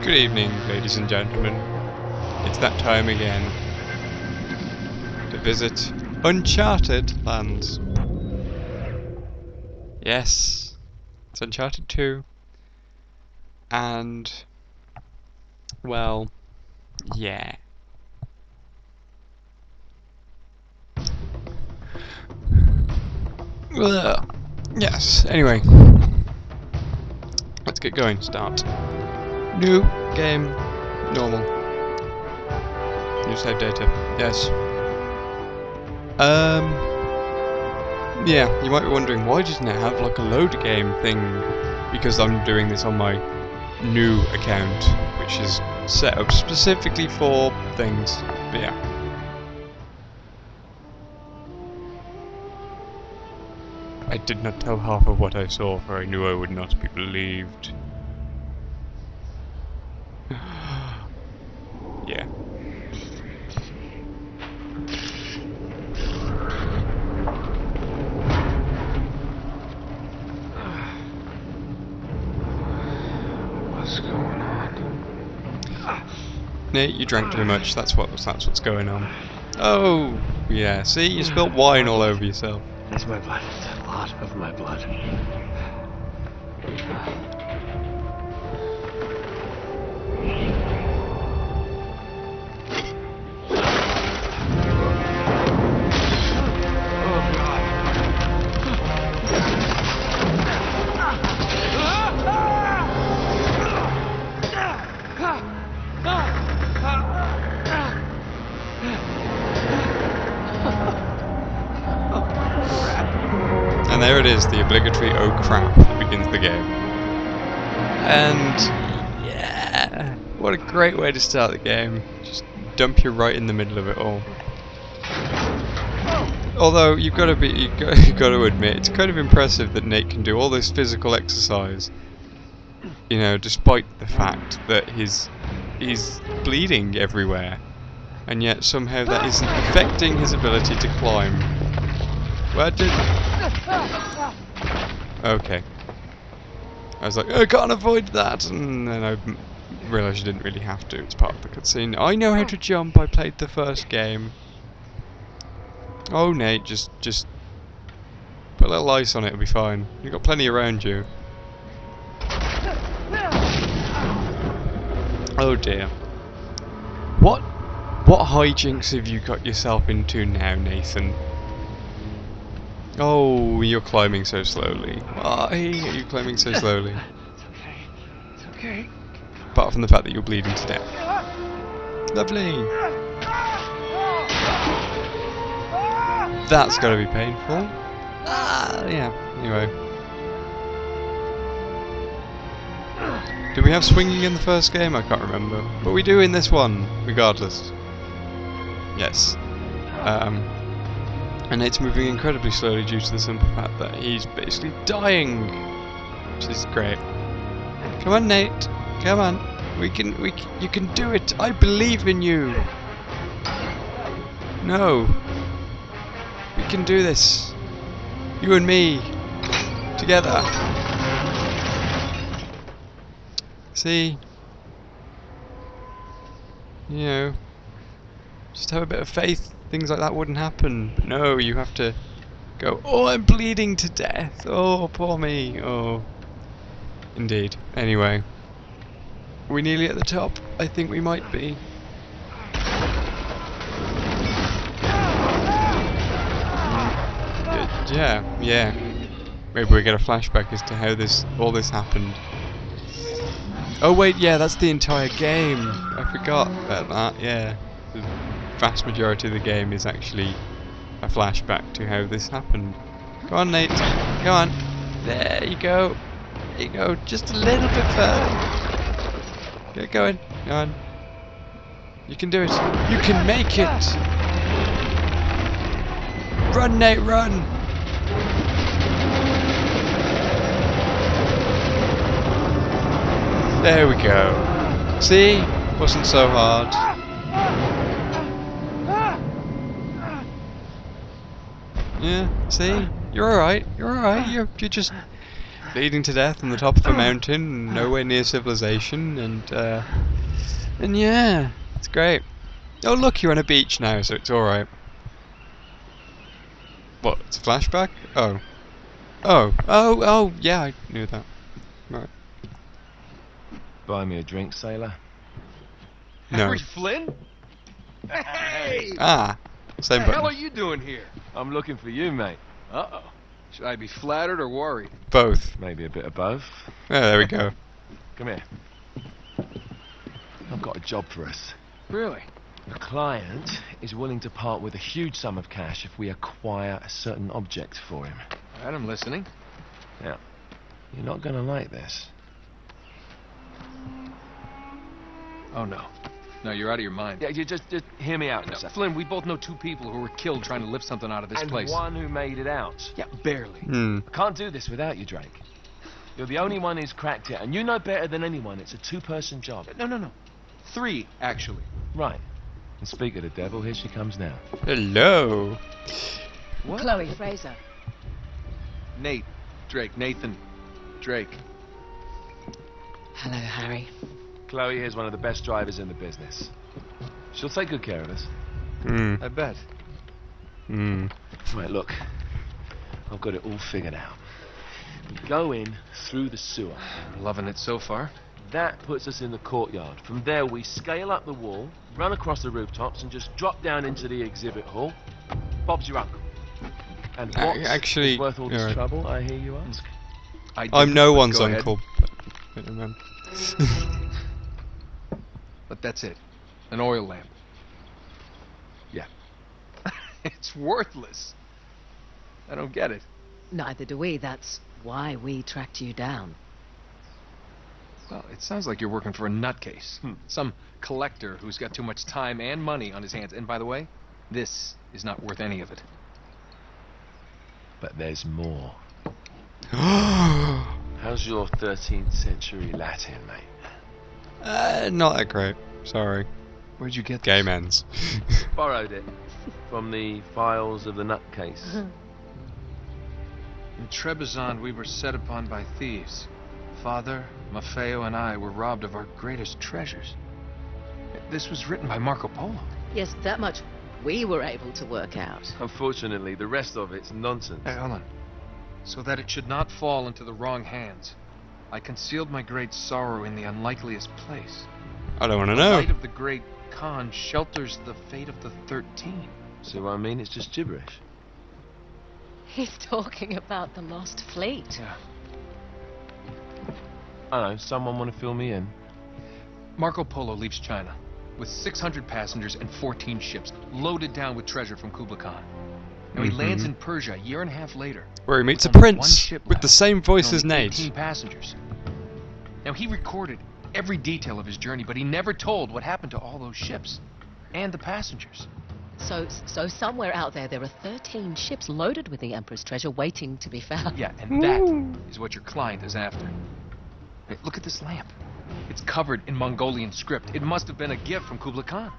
Good evening, ladies and gentlemen. It's that time again to visit Uncharted lands. Yes, it's Uncharted 2. And, well, yeah. Ugh. Yes, anyway. Let's get going. Start. New game. Normal. New save data. Yes. Yeah, you might be wondering, why doesn't it have like a load game thing? Because I'm doing this on my new account, which is set up specifically for things. But yeah. I did not tell half of what I saw, for I knew I would not be believed. Yeah. What's going on? Nate, you drank too much. That's what's going on. Oh, yeah. See, you spilt wine all over yourself. That's my blood. It's a lot of my blood. And there it is, the obligatory "oh crap" that begins the game. And yeah, what a great way to start the game. Just dump you right in the middle of it all. Although you've got to admit, it's kind of impressive that Nate can do all this physical exercise. You know, despite the fact that he's bleeding everywhere, and yet somehow that isn't affecting his ability to climb. Where did? Okay. I was like, I can't avoid that, and then I realised you didn't really have to. It's part of the cutscene. I know how to jump. I played the first game. Oh, Nate, just put a little ice on it. It'll be fine. You've got plenty around you. Oh dear. What hijinks have you got yourself into now, Nathan? Oh, you're climbing so slowly. Why are you climbing so slowly? It's okay. It's okay. Apart from the fact that you're bleeding to death. Lovely. That's gotta be painful. Yeah. Anyway. Did we have swinging in the first game? I can't remember. But we do in this one, regardless. Yes. And it's moving incredibly slowly due to the simple fact that he's basically dying, which is great. Come on, Nate. Come on. You can do it. I believe in you. No. We can do this. You and me. Together. See? You know, just have a bit of faith. Things like that wouldn't happen. But no, you have to go, oh, I'm bleeding to death. Oh, poor me. Oh. Indeed. Anyway. Are we nearly at the top? I think we might be. Yeah. Maybe we get a flashback as to how all this happened. Oh wait, yeah, that's the entire game. I forgot about that, yeah. The vast majority of the game is actually a flashback to how this happened. Come on, Nate. Come on. There you go. There you go. Just a little bit further. Get going. Come on. You can do it. You can make it. Run, Nate, run. There we go. See? Wasn't so hard. Yeah, see? You're alright. You're alright. You're just bleeding to death on the top of a mountain, nowhere near civilization, and yeah, it's great. Oh look, you're on a beach now, so it's alright. What, it's a flashback? Oh. Oh, yeah, I knew that. Right. Buy me a drink, sailor. No. Harry Flynn? Hey! Ah, same What the hell are button. you doing here? I'm looking for you, mate. Uh-oh. Should I be flattered or worried? Both. Maybe a bit of both. Oh, there we go. Come here. I've got a job for us. Really? A client is willing to part with a huge sum of cash if we acquire a certain object for him. All right, I'm listening. Now, you're not going to like this. Oh, no. No, you're out of your mind. Yeah, you just hear me out for a No, second. Flynn, we both know 2 people who were killed trying to lift something out of this And place. one who made it out. Yeah, barely. Hmm. I can't do this without you, Drake. You're the only one who's cracked it, and you know better than anyone it's a 2-person job. No. 3, actually. Right. And speak of the devil, here she comes now. Hello. What? Chloe Fraser. Nathan Drake. Hello, Harry. Chloe here's one of the best drivers in the business. She'll take good care of us. Hmm. I bet. Hmm. Right, look. I've got it all figured out. We go in through the sewer. Loving it so far. That puts us in the courtyard. From there, we scale up the wall, run across the rooftops, and just drop down into the exhibit hall. Bob's your uncle. And what's Actually, worth all this alright. trouble, I hear you ask? I'm no one's Go ahead. uncle. But, man. But that's it. An oil lamp. Yeah. It's worthless. I don't get it. Neither do we. That's why we tracked you down. Well, it sounds like you're working for a nutcase. Hmm. Some collector who's got too much time and money on his hands. And by the way, this is not worth any of it. But there's more. How's your 13th century Latin, mate? Not that great. Sorry. Where'd you get Gay this? men's. Borrowed it from the files of the nutcase. In Trebizond, we were set upon by thieves. Father, Maffeo, and I were robbed of our greatest treasures. This was written by Marco Polo. Yes, that much we were able to work out. Unfortunately, the rest of it's nonsense. Hey, hold on. So that it should not fall into the wrong hands, I concealed my great sorrow in the unlikeliest place. I don't want to The know. light of the great Khan shelters the fate of the 13. See what I mean? It's just gibberish. He's talking about the lost fleet. Yeah. I don't know, someone want to fill me in? Marco Polo leaves China with 600 passengers and 14 ships, loaded down with treasure from Kublai Khan. Now he lands in Persia a year and a half later. Where he meets a with only one prince ship with the left same voice and as only Nate. 18 passengers. Now he recorded every detail of his journey, but he never told what happened to all those ships and the passengers. So somewhere out there are 13 ships loaded with the Emperor's treasure waiting to be found. Yeah, and that is what your client is after. Hey, look at this lamp. It's covered in Mongolian script. It must have been a gift from Kublai Khan.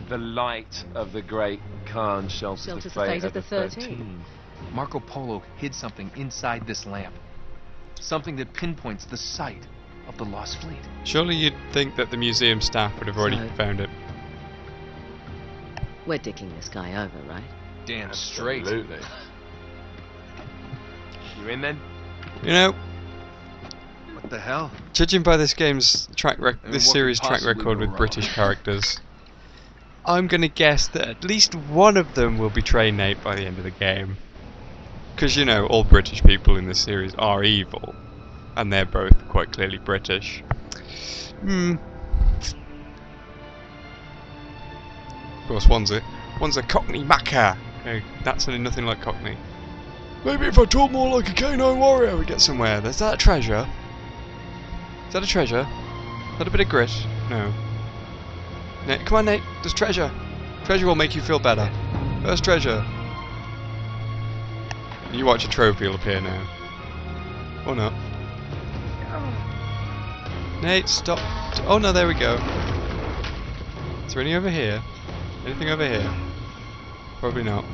The light of the great Khan shelters the fate of the 13. Marco Polo hid something inside this lamp. Something that pinpoints the site of the lost fleet. Surely you'd think that the museum staff would have already So- found it. We're dicking this guy over, right? Damn straight. Absolutely. You in then? You know, What the hell? judging by this game's And this what could series' track possibly record go with wrong? British characters, I'm gonna guess that at least one of them will betray Nate by the end of the game. Because, you know, all British people in this series are evil. And they're both quite clearly British. Of course, one's a Cockney Macca. That's nothing like Cockney. Maybe if I talk more like a canine warrior, we get somewhere. Is that a treasure? Is that a treasure? Is that a bit of grit? No. Nate, come on, Nate. There's treasure. Treasure will make you feel better. Where's treasure? You watch a trophy will appear now. Or not. Nate, stop. Oh no, there we go. Is there any over here? Anything over here? Probably not.